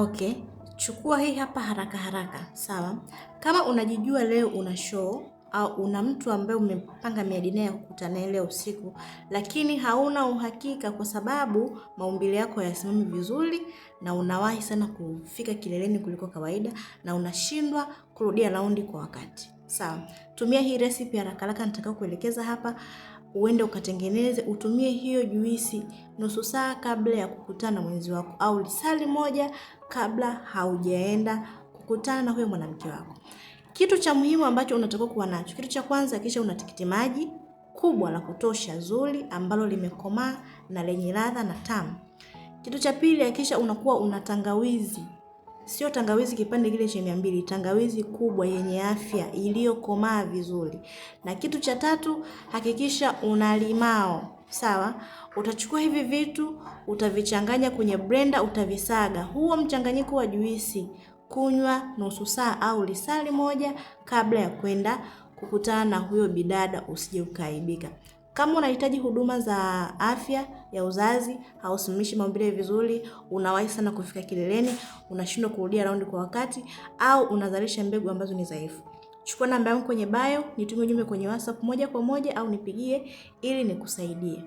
Okay, chukua hii hapa haraka haraka, sawa? Kama unajijua leo una show au una mtu ambaye umepanga miadi naye kukutana naye leo usiku, lakini hauna uhakika kwa sababu maumbile yako hayasimami vizuri na unawahi sana kufika kileleni kuliko kawaida na unashindwa kurudia raundi kwa wakati. Sawa. Tumia hii recipe haraka haraka nitakao kuelekeza hapa. Uende ukatengeneze, utumie hiyo juisi nusu saa kabla ya kukutana na mwenzi wako au lisali moja kabla haujaenda kukutana na huyo mwanamke wako. Kitu cha muhimu ambacho unatakiwa kuwa nacho, kitu cha kwanza, kisha una tikiti maji kubwa la kutosha zuri ambalo limekomaa na lenye ladha na tamu. Kitu cha pili, hakikisha unakuwa una tangawizi. Sio tangawizi kipande kile cha 200, tangawizi kubwa yenye afya iliyokomaa vizuri. Na kitu cha tatu, hakikisha una limao. Sawa? Utachukua hivi vitu, utavichanganya kwenye blender, utavisaga. Huo mchanganyiko wa juisi kunywa nusu saa au lisali moja kabla ya kwenda kukutana na huyo bidada, usije ukaibika. Kama unahitaji huduma za afya ya uzazi, hausimamishi maumbile vizuri, unawahi sana kufika kileleni, unashindwa kurudia raundi kwa wakati, au unazalisha mbegu ambazo ni dhaifu, chukua namba yangu kwenye bio, nitumie ujumbe kwenye WhatsApp moja kwa moja au nipigie ili nikusaidie.